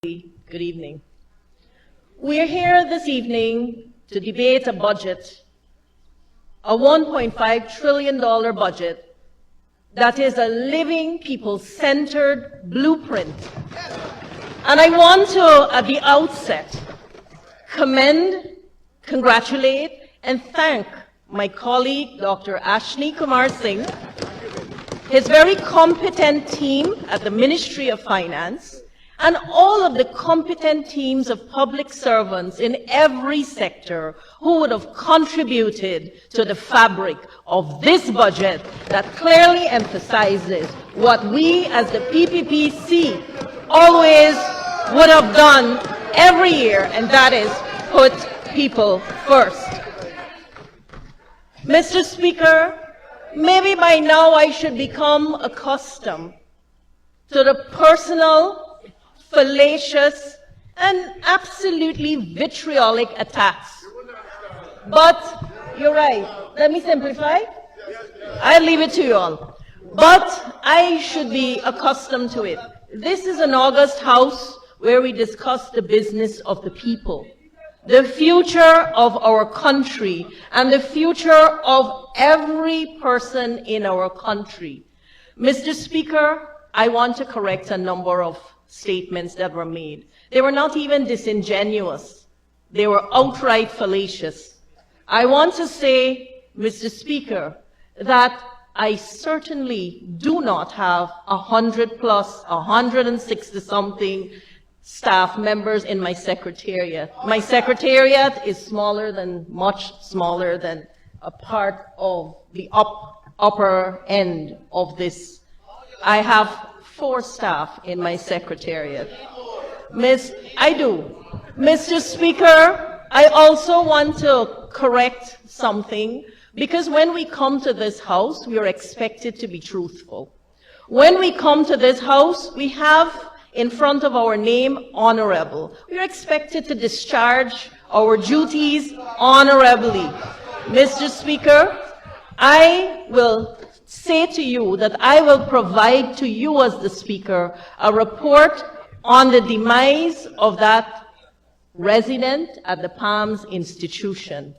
Good evening. We're here this evening to debate a budget, a $1.5 trillion budget that is a living, people-centered blueprint. And I want to, at the outset, commend, congratulate, and thank my colleague, Dr. Ashni Kumar Singh, his very competent team at the Ministry of Finance, and all of the competent teams of public servants in every sector who would have contributed to the fabric of this budget that clearly emphasizes what we as the PPPC always would have done every year, and that is put people first. Mr. Speaker, maybe by now I should become accustomed to the personal, fallacious, and absolutely vitriolic attacks. But you're right. Let me simplify. I'll leave it to you all. But I should be accustomed to it. This is an august house where we discuss the business of the people, the future of our country, and the future of every person in our country. Mr. Speaker, I want to correct a number of statements that were made. They were not even disingenuous. They were outright fallacious. I want to say, Mr. Speaker, that I certainly do not have 100 plus, 160-something staff members in my secretariat. My secretariat is much smaller than a part of the upper end of this. I have 4 staff in my secretariat. I do. Mr. Speaker, I also want to correct something, because when we come to this house, we are expected to be truthful. When we come to this house, we have in front of our name, honorable. We are expected to discharge our duties honorably. Mr. Speaker, I will say to you that I will provide to you as the Speaker a report on the demise of that resident at the Palms Institution.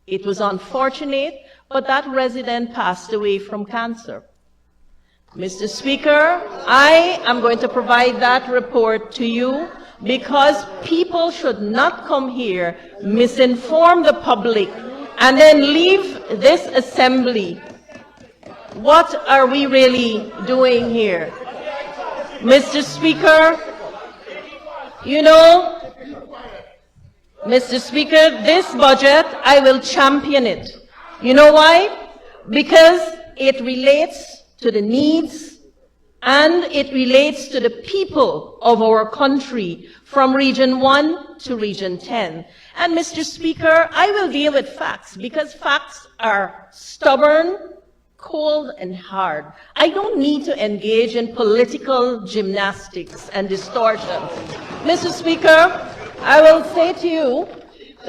It was unfortunate, but that resident passed away from cancer. Mr. Speaker, I am going to provide that report to you because people should not come here, misinform the public, and then leave this assembly. What are we really doing here? Mr. Speaker, you know, Mr. Speaker, this budget, I will champion it. You know why? Because it relates to the needs and it relates to the people of our country from Region 1 to Region 10. And Mr. Speaker, I will deal with facts because facts are stubborn, cold, and hard. I don't need to engage in political gymnastics and distortions. Mr. Speaker, I will say to you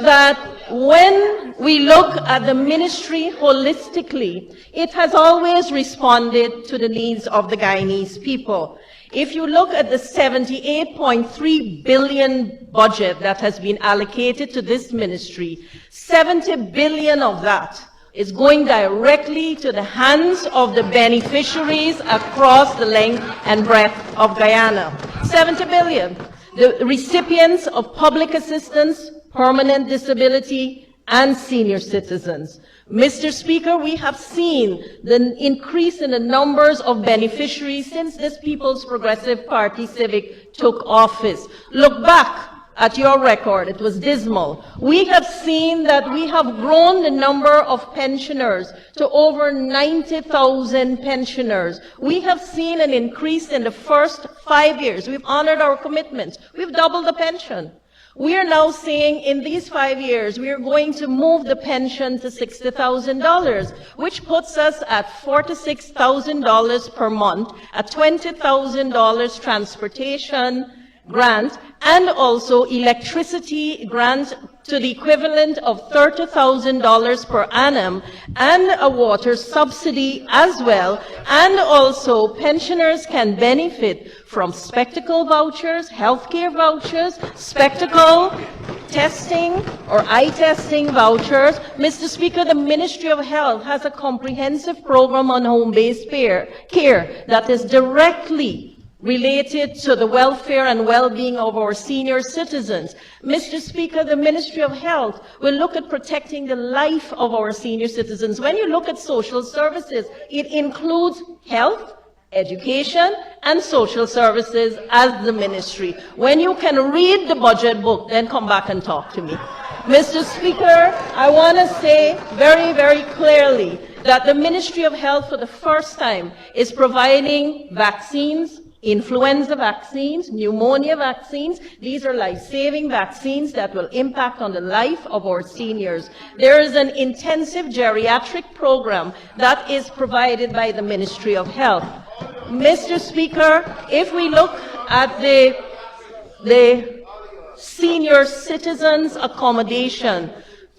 that when we look at the ministry holistically, it has always responded to the needs of the Guyanese people. If you look at the 78.3 billion budget that has been allocated to this ministry, 70 billion of that is going directly to the hands of the beneficiaries across the length and breadth of Guyana. 70 billion. The recipients of public assistance, permanent disability, and senior citizens. Mr. Speaker, we have seen the increase in the numbers of beneficiaries since this People's Progressive Party Civic took office. Look back at your record, it was dismal. We have seen that we have grown the number of pensioners to over 90,000 pensioners. We have seen an increase in the first 5 years. We've honored our commitments. We've doubled the pension. We are now saying in these 5 years, we are going to move the pension to $60,000, which puts us at $46,000 per month, a $20,000 transportation grant, and also electricity grant to the equivalent of $30,000 per annum and a water subsidy as well. And also pensioners can benefit from spectacle vouchers, healthcare vouchers, spectacle testing or eye testing vouchers. Mr. Speaker, the Ministry of Health has a comprehensive program on home-based care that is directly related to the welfare and well-being of our senior citizens. Mr. Speaker, the Ministry of Health will look at protecting the life of our senior citizens. When you look at social services, it includes health, education, and social services as the ministry. When you can read the budget book, then come back and talk to me. Mr. Speaker, I want to say very, very clearly that the Ministry of Health for the first time is providing vaccines, influenza vaccines, pneumonia vaccines. These are life-saving vaccines that will impact on the life of our seniors. There is an intensive geriatric program that is provided by the Ministry of Health. Mr. Speaker, if we look at the senior citizens accommodation,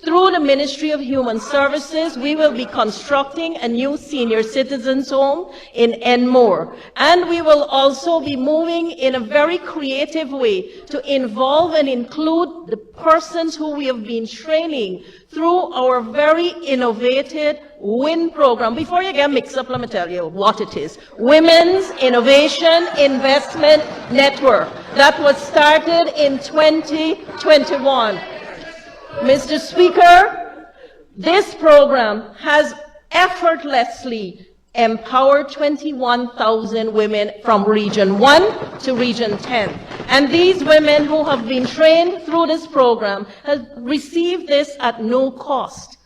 through the Ministry of Human Services, we will be constructing a new senior citizens home in Enmore. And we will also be moving in a very creative way to involve and include the persons who we have been training through our very innovative WIN program. Before you get mixed up, let me tell you what it is. Women's Innovation Investment Network. That was started in 2021. Mr. Speaker, this program has effortlessly empowered 21,000 women from Region 1 to Region 10. And these women who have been trained through this program have received this at no cost.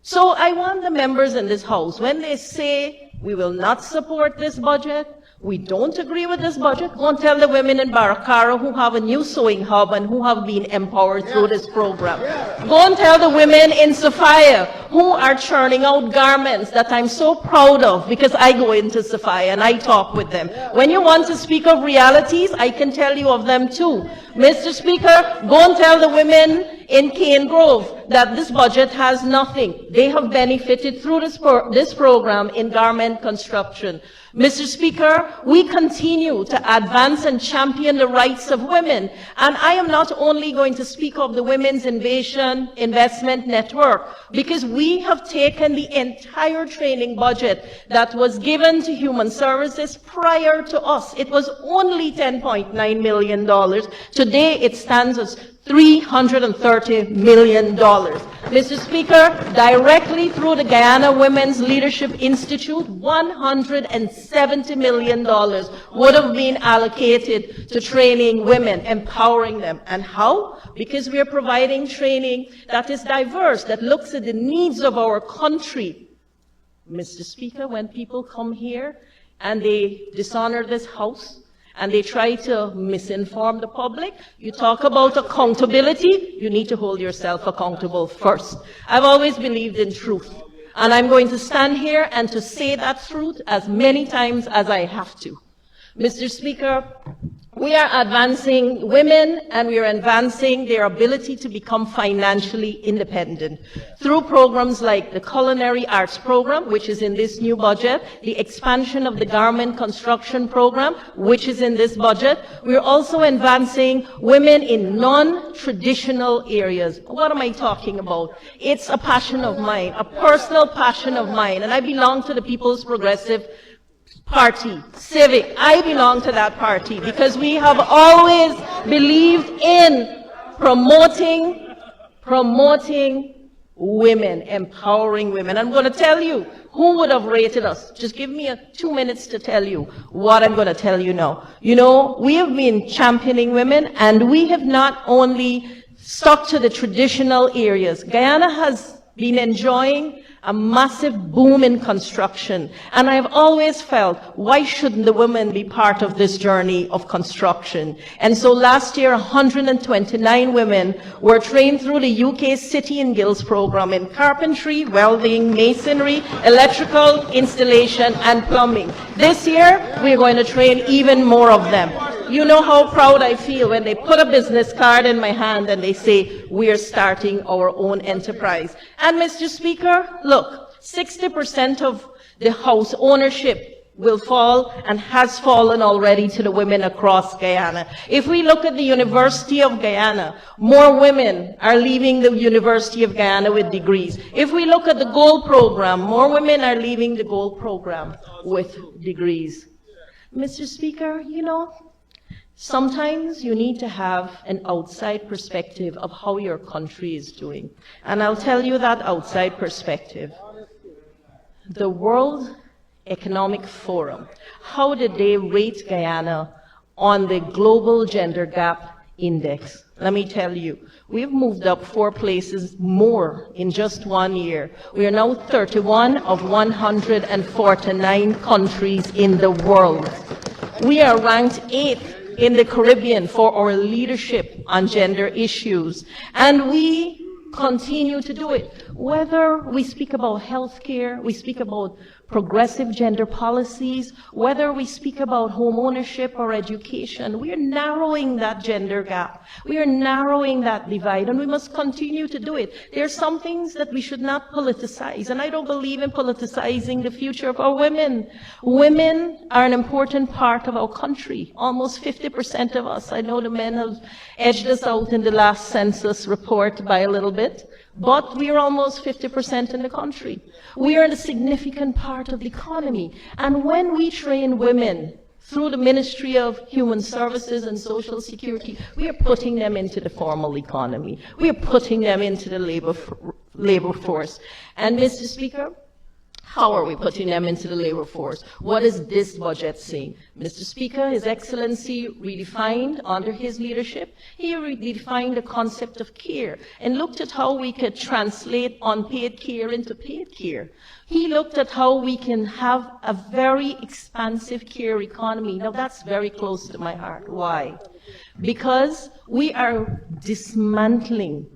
So I want the members in this House, when they say we will not support this budget, we don't agree with this budget, go and tell the women in Baracara who have a new sewing hub and who have been empowered through this program. Go and tell the women in Sophia who are churning out garments that I'm so proud of, because I go into Sophia and I talk with them. When you want to speak of realities, I can tell you of them too. Mr. Speaker, go and tell the women in Cane Grove that this budget has nothing. They have benefited through this program in garment construction. Mr. Speaker, we continue to advance and champion the rights of women. And I am not only going to speak of the Women's Innovation Investment Network, because we have taken the entire training budget that was given to Human Services prior to us. It was only $10.9 million. Today it stands as $330 million. Mr. Speaker, directly through the Guyana Women's Leadership Institute, $170 million would have been allocated to training women, empowering them. And how? Because we are providing training that is diverse, that looks at the needs of our country. Mr. Speaker, when people come here and they dishonor this House, and they try to misinform the public, you talk about accountability, you need to hold yourself accountable first. I've always believed in truth, and I'm going to stand here and to say that truth as many times as I have to. Mr. Speaker, we are advancing women and we are advancing their ability to become financially independent through programs like the Culinary Arts Program, which is in this new budget, the expansion of the Garment Construction Program, which is in this budget. We're also advancing women in non-traditional areas. What am I talking about? It's a passion of mine, a personal passion of mine, and I belong to the People's Progressive Party, Civic. I belong to that party because we have always believed in promoting women, empowering women. I'm going to tell you who would have rated us. Just give me 2 minutes to tell you what I'm going to tell you now. You know, we have been championing women, and we have not only stuck to the traditional areas. Guyana has been enjoying a massive boom in construction. And I've always felt, why shouldn't the women be part of this journey of construction? And so last year, 129 women were trained through the UK City and Guilds program in carpentry, welding, masonry, electrical, installation, and plumbing. This year, we're going to train even more of them. You know how proud I feel when they put a business card in my hand and they say, we are starting our own enterprise. And Mr. Speaker, look, 60% of the house ownership will fall and has fallen already to the women across Guyana. If we look at the University of Guyana, more women are leaving the University of Guyana with degrees. If we look at the GOLD program, more women are leaving the GOLD program with degrees. Mr. Speaker, you know, sometimes you need to have an outside perspective of how your country is doing. And I'll tell you that outside perspective. The World Economic Forum, how did they rate Guyana on the Global Gender Gap Index? Let me tell you, we've moved up 4 places more in just 1 year. We are now 31 of 149 countries in the world. We are ranked 8th in the Caribbean for our leadership on gender issues, and we continue to do it. Whether we speak about healthcare, we speak about progressive gender policies, whether we speak about home ownership or education, we are narrowing that gender gap. We are narrowing that divide, and we must continue to do it. There are some things that we should not politicize, and I don't believe in politicizing the future of our women. Women are an important part of our country. Almost 50% of us. I know the men have edged us out in the last census report by a little bit, but we are almost 50% in the country. We are a significant part of the economy. And when we train women through the Ministry of Human Services and Social Security, we are putting them into the formal economy. We are putting them into the labor force. And Mr. Speaker, how are we putting them into the labor force? What is this budget saying? Mr. Speaker, His Excellency redefined under his leadership, he redefined the concept of care and looked at how we could translate unpaid care into paid care. He looked at how we can have a very expansive care economy. Now that's very close to my heart. Why? Because we are dismantling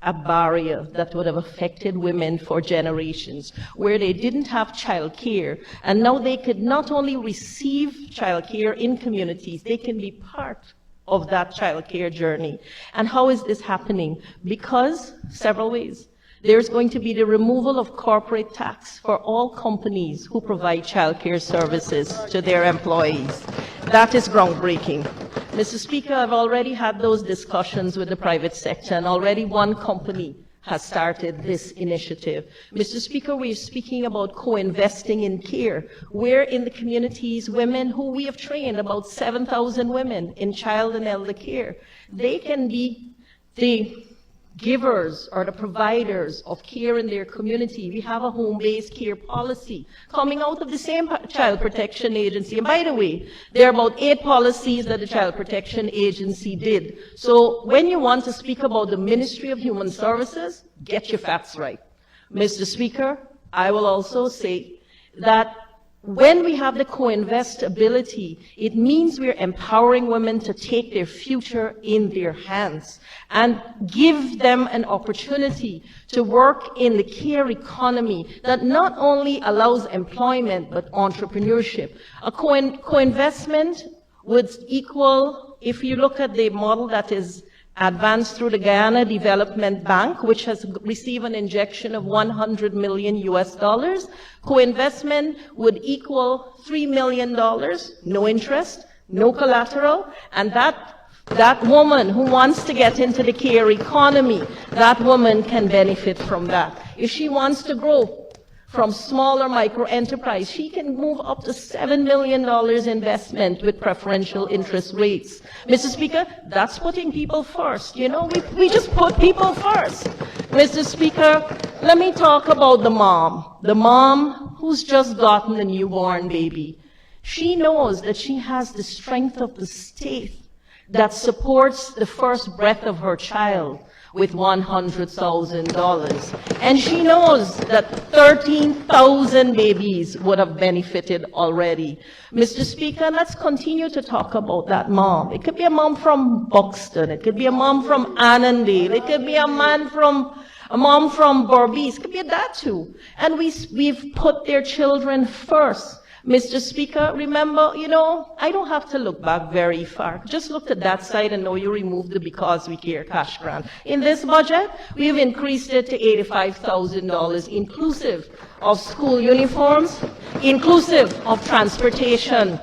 a barrier that would have affected women for generations, where they didn't have child care, and now they could not only receive child care in communities, they can be part of that child care journey. And how is this happening? Because several ways. There's going to be the removal of corporate tax for all companies who provide child care services to their employees. That is groundbreaking. Mr. Speaker, I've already had those discussions with the private sector, and already one company has started this initiative. Mr. Speaker, we're speaking about co-investing in care, where in the communities, women who we have trained, about 7,000 women in child and elder care, they can be the givers or the providers of care in their community. We have a home-based care policy coming out of the same Child Protection Agency. And by the way, there are about 8 policies that the Child Protection Agency did. So when you want to speak about the Ministry of Human Services, get your facts right. Mr. Speaker, I will also say that when we have the co-invest ability, it means we're empowering women to take their future in their hands and give them an opportunity to work in the care economy that not only allows employment but entrepreneurship. A co-investment would equal, if you look at the model that is advanced through the Guyana Development Bank, which has received an injection of $100 million US. Co-investment would equal $3 million, no interest, no collateral, and that woman who wants to get into the care economy, that woman can benefit from that. If she wants to grow from small or micro enterprise, she can move up to $7 million investment with preferential interest rates. Mr. Speaker, that's putting people first. You know, we just put people first. Mr. Speaker, let me talk about the mom who's just gotten a newborn baby. She knows that she has the strength of the state that supports the first breath of her child with $100,000. And she knows that 13,000 babies would have benefited already. Mr. Speaker, let's continue to talk about that mom. It could be a mom from Buxton. It could be a mom from Annandale. It could be a mom from Berbice. It could be a dad too. And we've put their children first. Mr. Speaker, remember, I don't have to look back very far. Just look at that side and know you removed the Because We Care cash grant. In this budget, we've increased it to $85,000, inclusive of school uniforms, inclusive of transportation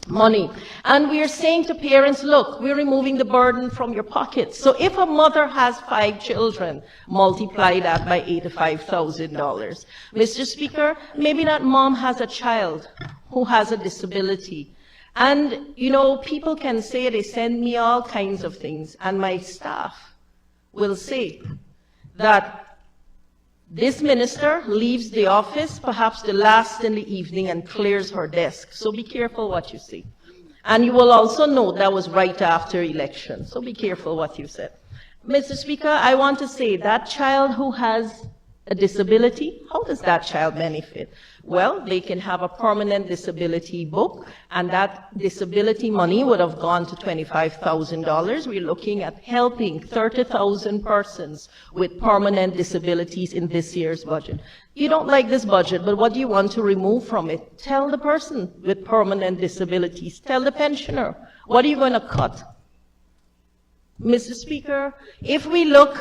money. And we are saying to parents, look, we're removing the burden from your pockets. So if a mother has 5 children, multiply that by $85,000. Mr. Speaker, maybe that mom has a child who has a disability. And, people can say they send me all kinds of things, and my staff will say that this minister leaves the office perhaps the last in the evening and clears her desk. So be careful what you say. And you will also note that was right after election. So be careful what you said. Mr. Speaker, I want to say that child who has a disability, how does that child benefit? Well, they can have a permanent disability book, and that disability money would have gone to $25,000. We're looking at helping 30,000 persons with permanent disabilities in this year's budget. You don't like this budget, but what do you want to remove from it? Tell the person with permanent disabilities. Tell the pensioner. What are you going to cut? Mr. Speaker, if we look,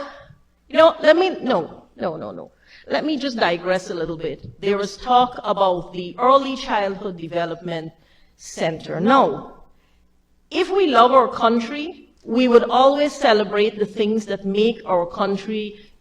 let me just digress a little bit. There was talk about the Early Childhood Development Center. Now, if we love our country, we would always celebrate the things that make our country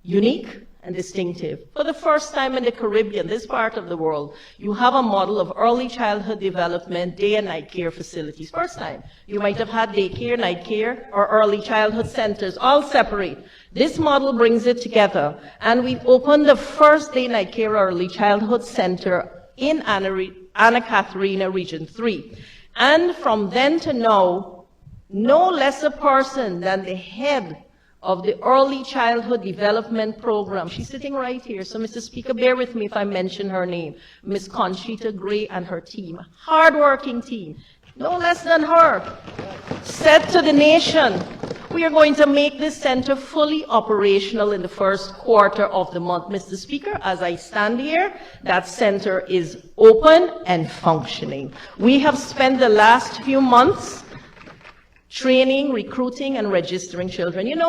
unique and distinctive. For the first time in the Caribbean, this part of the world, you have a model of early childhood development, day and night care facilities. First time. You might have had daycare, night care, or early childhood centers, all separate. This model brings it together, and we've opened the first day-night care early childhood center in Anna Catherina Region 3. And from then to now, no less a person than the head of the Early Childhood Development Program. She's sitting right here, so Mr. Speaker, bear with me if I mention her name. Ms. Conchita Gray and her team. Hard-working team. No less than her. Said to the nation, we are going to make this center fully operational in the first quarter of the month. Mr. Speaker, as I stand here, that center is open and functioning. We have spent the last few months training, recruiting, and registering children.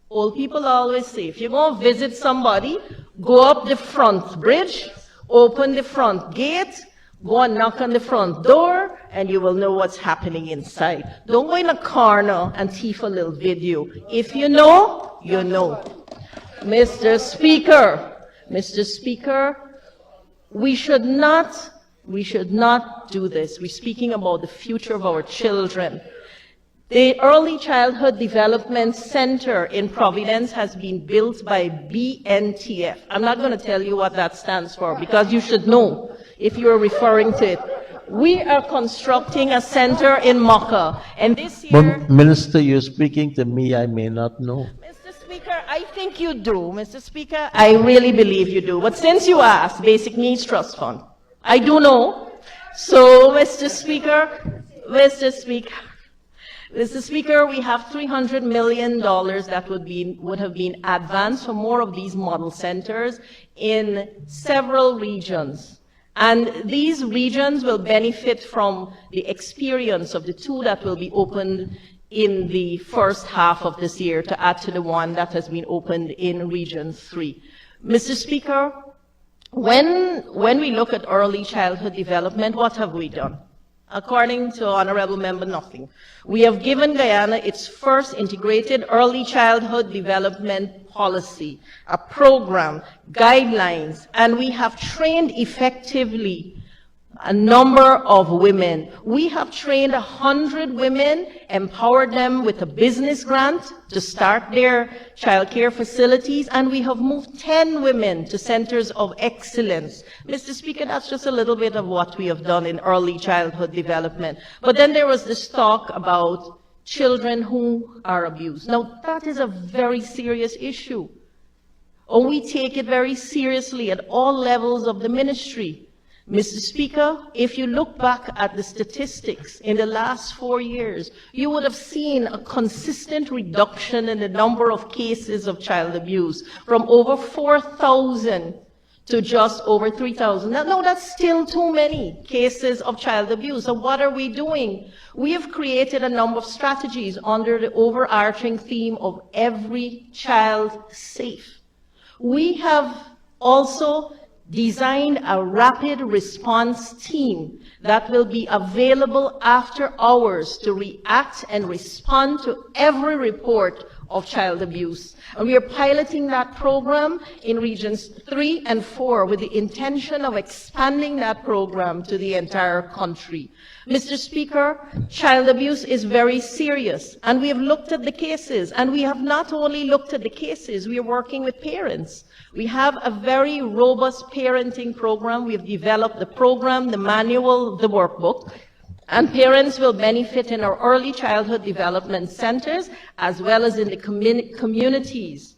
Old people always say, if you're going to visit somebody, go up the front bridge, open the front gate, go and knock on the front door, and you will know what's happening inside. Don't go in a corner and thief a little video. If you know, you know. Mr. Speaker, we should not do this. We're speaking about the future of our children. The Early Childhood Development Center in Providence has been built by BNTF. I'm not going to tell you what that stands for, because you should know if you're referring to it. We are constructing a center in Mocha, and this year... Minister, you're speaking to me, I may not know. Mr. Speaker, I think you do. Mr. Speaker, I really believe you do. But since you asked, Basic Needs Trust Fund, I do know. So, Mr. Speaker, we have $300 million that would have been advanced for more of these model centers in several regions. And these regions will benefit from the experience of the 2 that will be opened in the first half of this year to add to the 1 that has been opened in Region 3. Mr. Speaker, when we look at early childhood development, what have we done? According to Honorable Member, nothing. We have given Guyana its first integrated early childhood development policy, a program, guidelines, and we have trained effectively a number of women. We have trained 100 women, empowered them with a business grant to start their childcare facilities, and we have moved 10 women to centers of excellence. Mr. Speaker, that's just a little bit of what we have done in early childhood development. But then there was this talk about children who are abused. Now, that is a very serious issue. We take it very seriously at all levels of the ministry. Mr. Speaker, if you look back at the statistics in the last 4 years, you would have seen a consistent reduction in the number of cases of child abuse from over 4,000 to just over 3,000. No, that's still too many cases of child abuse. So what are we doing? We have created a number of strategies under the overarching theme of every child safe. We have also designed a rapid response team that will be available after hours to react and respond to every report of child abuse. And we are piloting that program in regions 3 and 4 with the intention of expanding that program to the entire country. Mr. Speaker, child abuse is very serious, and we have looked at the cases, and we have not only looked at the cases, we are working with parents. We have a very robust parenting program. We have developed the program, the manual, the workbook, and parents will benefit in our early childhood development centers as well as in the communities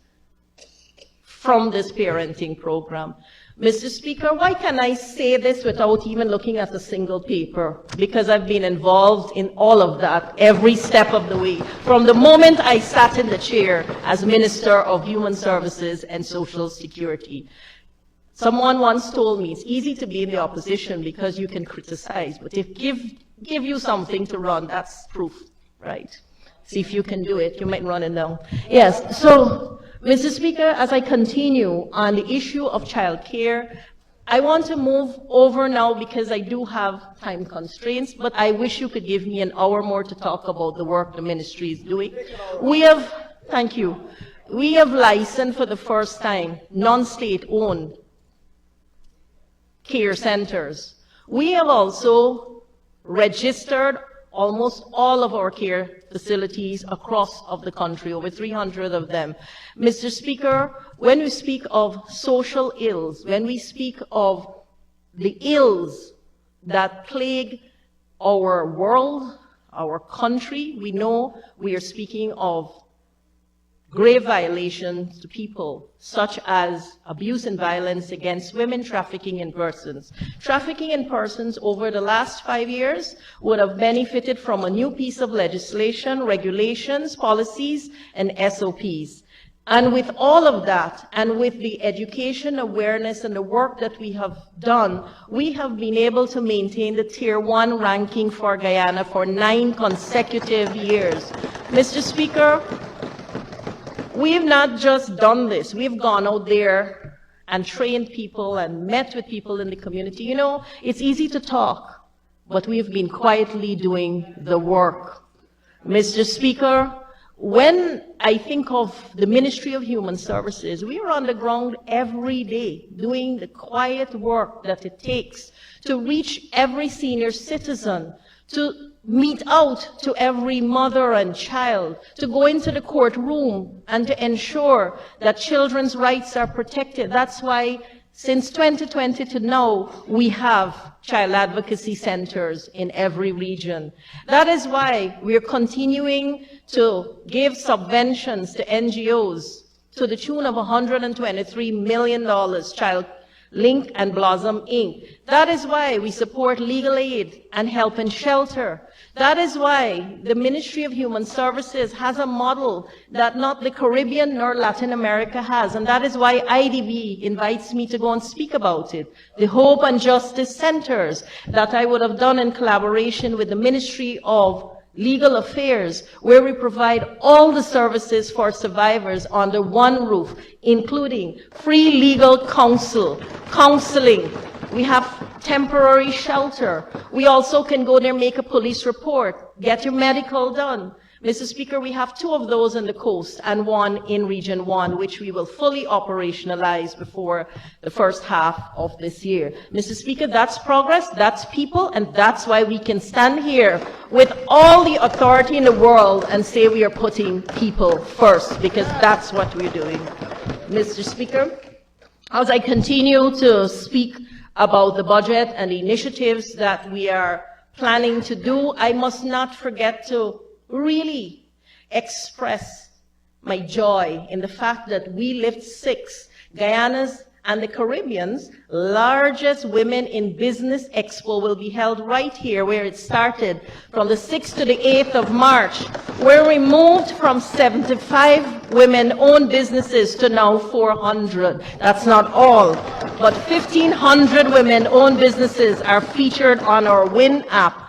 from this parenting program. Mr. Speaker, why can I say this without even looking at a single paper? Because I've been involved in all of that every step of the way, from the moment I sat in the chair as Minister of Human Services and Social Security. Someone once told me, it's easy to be in the opposition because you can criticize, but if give you something to run, that's proof, right? See if you can do it. You might run it down. Yes, so, Mr. Speaker, as I continue on the issue of child care, I want to move over now because I do have time constraints, but I wish you could give me an hour more to talk about the work the ministry is doing. Thank you. We have licensed for the first time non-state-owned care centers. We have also registered almost all of our care facilities across of the country, over 300 of them. Mr. Speaker, when we speak of social ills, when we speak of the ills that plague our world, our country, we know we are speaking of grave violations to people, such as abuse and violence against women, trafficking in persons. Trafficking in persons over the last 5 years would have benefited from a new piece of legislation, regulations, policies, and SOPs. And with all of that, and with the education, awareness, and the work that we have done, we have been able to maintain the Tier 1 ranking for Guyana for 9 consecutive years. Mr. Speaker, we have not just done this. We've gone out there and trained people and met with people in the community. You know, it's easy to talk, but we've been quietly doing the work. Mr. Speaker, when I think of the Ministry of Human Services, we are on the ground every day doing the quiet work that it takes to reach every senior citizen, to meet out to every mother and child, to go into the courtroom and to ensure that children's rights are protected. That's why since 2020 to now, we have child advocacy centers in every region. That is why we are continuing to give subventions to NGOs to the tune of $123 million, Child Link and Blossom Inc. That is why we support legal aid and help and shelter. That is why the Ministry of Human Services has a model that not the Caribbean nor Latin America has, and that is why IDB invites me to go and speak about it. The Hope and Justice Centers that I would have done in collaboration with the Ministry of Legal Affairs, where we provide all the services for survivors under one roof, including free legal counsel, counseling. We have temporary shelter. We also can go there, make a police report, get your medical done. Mr. Speaker, we have 2 of those on the coast and 1 in Region 1, which we will fully operationalize before the first half of this year. Mr. Speaker, that's progress, that's people, and that's why we can stand here with all the authority in the world and say we are putting people first, because that's what we're doing. Mr. Speaker, as I continue to speak about the budget and the initiatives that we are planning to do, I must not forget to really express my joy in the fact that we lift 6, Guyana's and the Caribbean's largest Women in Business Expo will be held right here where it started from the 6th to the 8th of March, where we moved from 75 women-owned businesses to now 400. That's not all, but 1,500 women-owned businesses are featured on our WIN app.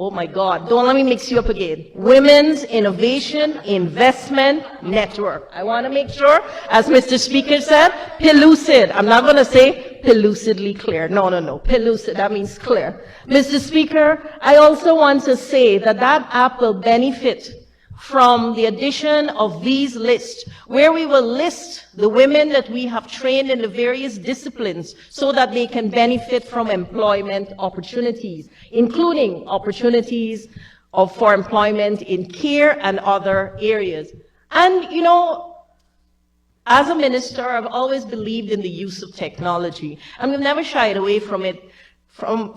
Oh my God, don't let me mix you up again. Women's Innovation Investment Network. I want to make sure, as Mr. Speaker said, pellucid. I'm not going to say pellucidly clear. No. Pellucid, that means clear. Mr. Speaker, I also want to say that that app will benefit from the addition of these lists, where we will list the women that we have trained in the various disciplines so that they can benefit from employment opportunities, including opportunities for employment in care and other areas. And, you know, as a minister, I've always believed in the use of technology, and we've never shied away from it,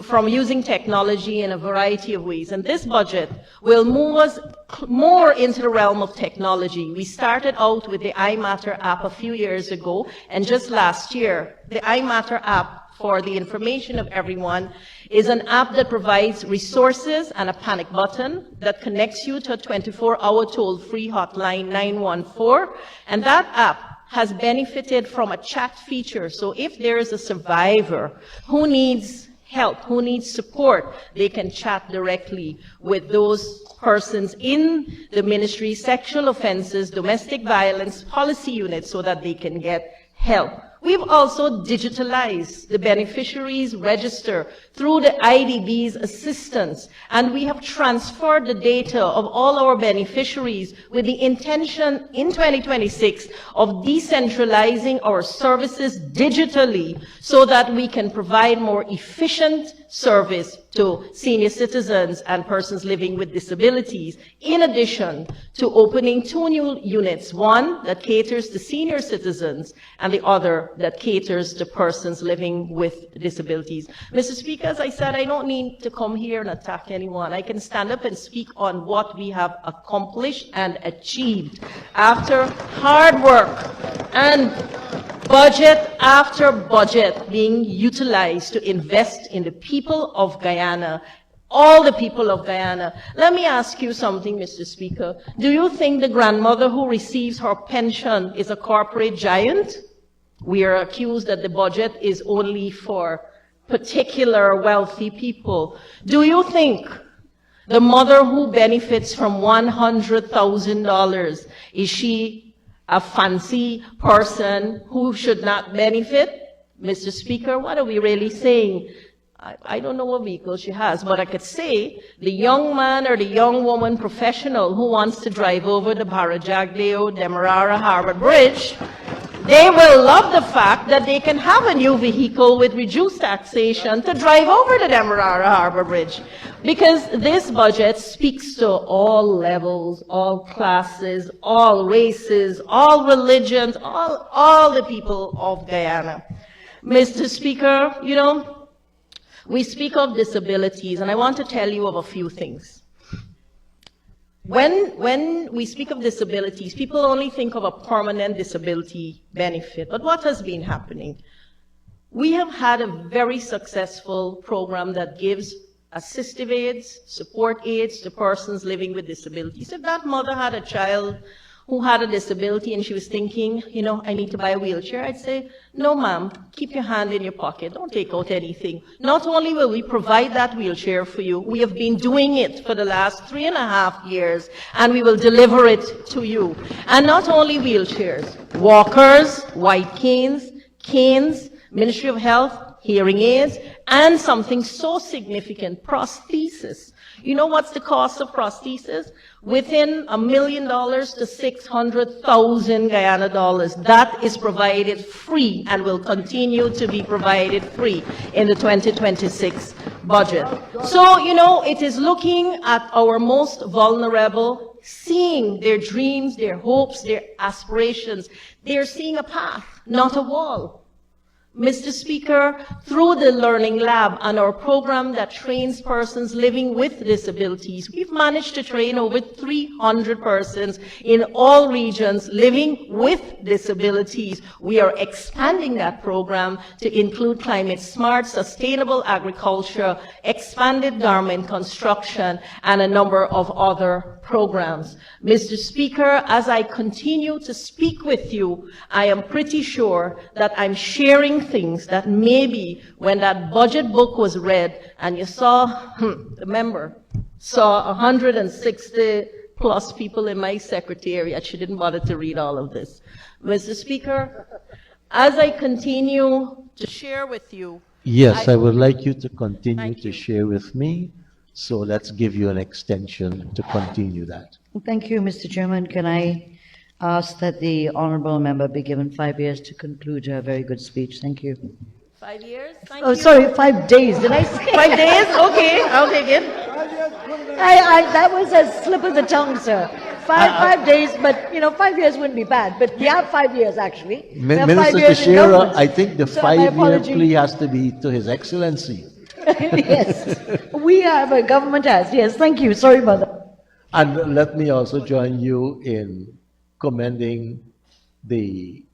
from using technology in a variety of ways. And this budget will move us more into the realm of technology. We started out with the iMatter app a few years ago, and just last year, the iMatter app, for the information of everyone, is an app that provides resources and a panic button that connects you to a 24-hour toll-free hotline 914, and that app has benefited from a chat feature. So if there is a survivor who needs help, who needs support, they can chat directly with those persons in the ministry's sexual offenses, domestic violence policy unit so that they can get help. We've also digitalized the beneficiaries register through the IDB's assistance, and we have transferred the data of all our beneficiaries with the intention in 2026 of decentralizing our services digitally so that we can provide more efficient service to senior citizens and persons living with disabilities, in addition to opening 2 new units, one that caters to senior citizens and the other that caters to persons living with disabilities. Mr. Speaker, as I said, I don't need to come here and attack anyone. I can stand up and speak on what we have accomplished and achieved after hard work and budget after budget being utilized to invest in the people of Guyana, all the people of Guyana. Let me ask you something, Mr. Speaker. Do you think the grandmother who receives her pension is a corporate giant? We are accused that the budget is only for particular wealthy people. Do you think the mother who benefits from $100,000, is she a fancy person who should not benefit? Mr. Speaker, what are we really saying? I don't know what vehicle she has, but I could say the young man or the young woman professional who wants to drive over the Barajagdeo Demerara Harbor Bridge, they will love the fact that they can have a new vehicle with reduced taxation to drive over the Demerara Harbor Bridge. Because this budget speaks to all levels, all classes, all races, all religions, all the people of Guyana. Mr. Speaker, you know, we speak of disabilities, and I want to tell you of a few things. When we speak of disabilities, people only think of a permanent disability benefit. But what has been happening? We have had a very successful program that gives assistive aids, support aids to persons living with disabilities. If that mother had a child who had a disability and she was thinking, you know, I need to buy a wheelchair, I'd say, no ma'am, keep your hand in your pocket, don't take out anything. Not only will we provide that wheelchair for you, we have been doing it for the last 3.5 years, and we will deliver it to you. And not only wheelchairs, walkers, white canes, Ministry of Health, hearing aids, and something so significant, prosthesis. You know what's the cost of prosthesis? Within $1 million to 600,000 Guyana dollars. That is provided free and will continue to be provided free in the 2026 budget. So, you know, it is looking at our most vulnerable, seeing their dreams, their hopes, their aspirations. They're seeing a path, not a wall. Mr. Speaker, through the Learning Lab and our program that trains persons living with disabilities, we've managed to train over 300 persons in all regions living with disabilities. We are expanding that program to include climate smart, sustainable agriculture, expanded garment construction, and a number of other programs. Mr. Speaker, as I continue to speak with you, I am pretty sure that I'm sharing things that maybe when that budget book was read and you saw, the member saw 160 plus people in my secretariat, she didn't bother to read all of this. Mr. Speaker, as I continue to share with you, Yes, I would like you to continue Thank to you. share with me, so let's give you an extension to continue that. Thank you, Mr. Chairman. Can I ask that the honourable member be given 5 years to conclude her very good speech? Thank you. 5 years? Thank Oh, you. sorry, 5 days. Did I say? 5 days? Okay, I'll take it. That was a slip of the tongue, sir. Five days, but, 5 years wouldn't be bad. But we have 5 years, actually. We have 5 Minister years in Teixeira, government. I think the So my 5-year apology. plea has to be to His Excellency. Yes, we have, a government has. Yes, thank you. Sorry about that. And let me also join you in commending the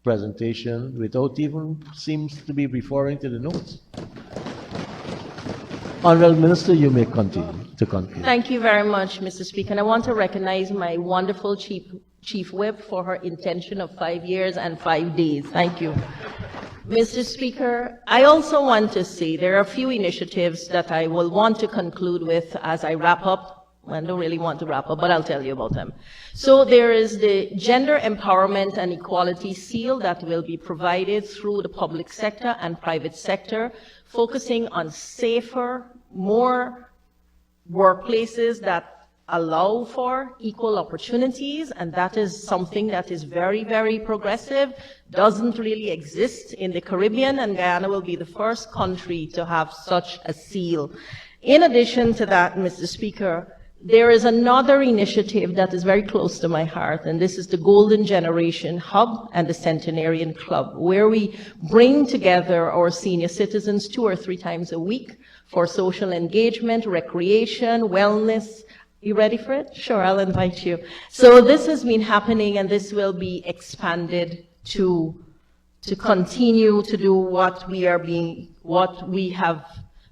presentation without even seems to be referring to the notes. Honorable Minister, you may continue to conclude. Thank you very much, Mr. Speaker. And I want to recognize my wonderful Chief Whip for her intention of 5 years and 5 days. Thank you. Mr. Speaker, I also want to say there are a few initiatives that I will want to conclude with as I wrap up. I don't really want to wrap up, but I'll tell you about them. So there is the Gender Empowerment and Equality Seal that will be provided through the public sector and private sector, focusing on safer, more workplaces that allow for equal opportunities, and that is something that is very, very progressive, doesn't really exist in the Caribbean, and Guyana will be the first country to have such a seal. In addition to that, Mr. Speaker, there is another initiative that is very close to my heart, and this is the Golden Generation Hub and the Centenarian Club, where we bring together our senior citizens 2 or 3 times a week for social engagement, recreation, wellness. You ready for it? Sure, I'll invite you. So this has been happening, and this will be expanded to continue to do what we have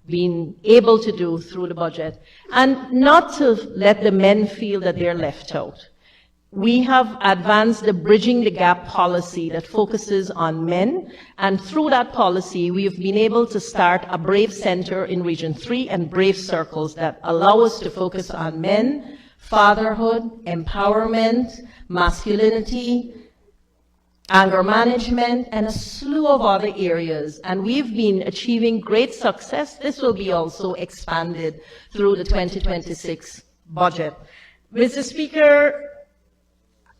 been able to do through the budget, and not to let the men feel that they're left out. We have advanced the Bridging the Gap policy that focuses on men, and through that policy, we have been able to start a Brave Center in Region 3 and Brave Circles that allow us to focus on men, fatherhood, empowerment, masculinity, anger management, and a slew of other areas. And we've been achieving great success. This will be also expanded through the 2026 budget. Mr. Speaker,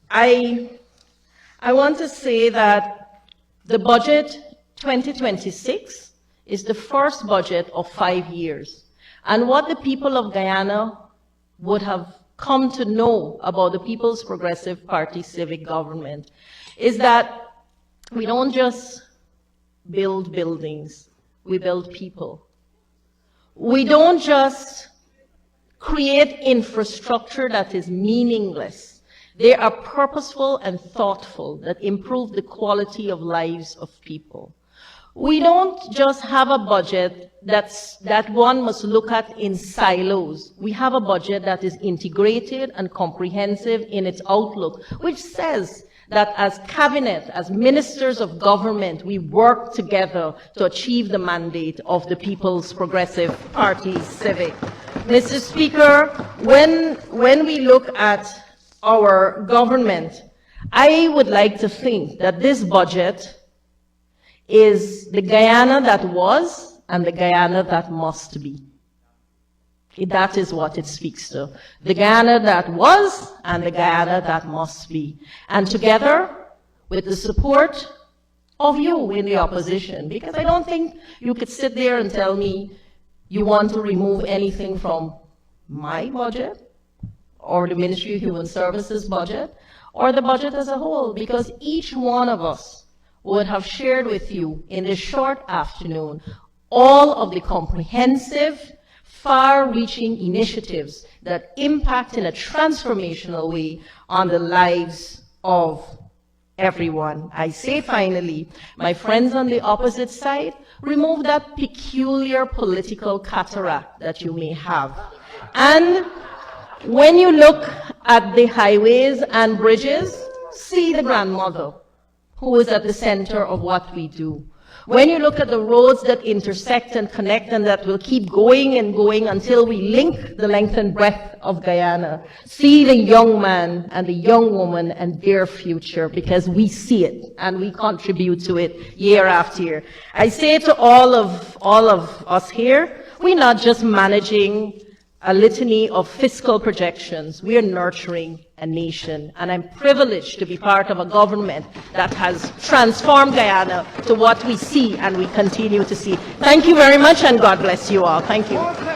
I want to say that the budget 2026 is the first budget of 5 years. And what the people of Guyana would have come to know about the People's Progressive Party civic government is that we don't just build buildings, we build people. We don't just create infrastructure that is meaningless. They are purposeful and thoughtful that improve the quality of lives of people. We don't just have a budget that one must look at in silos. We have a budget that is integrated and comprehensive in its outlook, which says that as cabinet, as ministers of government, we work together to achieve the mandate of the People's Progressive Party civic. Mr. Speaker, when we look at our government, I would like to think that this budget is the Guyana that was and the Guyana that must be. That is what it speaks to. The Guyana that was and the Guyana that must be. And together with the support of you in the opposition, because I don't think you could sit there and tell me you want to remove anything from my budget or the Ministry of Human Services budget or the budget as a whole, because each one of us would have shared with you in this short afternoon all of the comprehensive, far-reaching initiatives that impact in a transformational way on the lives of everyone. I say finally, my friends on the opposite side, remove that peculiar political cataract that you may have. And when you look at the highways and bridges, see the grandmother who is at the center of what we do. When you look at the roads that intersect and connect and that will keep going and going until we link the length and breadth of Guyana, see the young man and the young woman and their future, because we see it and we contribute to it year after year. I say to all of us here, we're not just managing a litany of fiscal projections. We are nurturing a nation, and I'm privileged to be part of a government that has transformed Guyana to what we see and we continue to see. Thank you very much, and God bless you all. Thank you.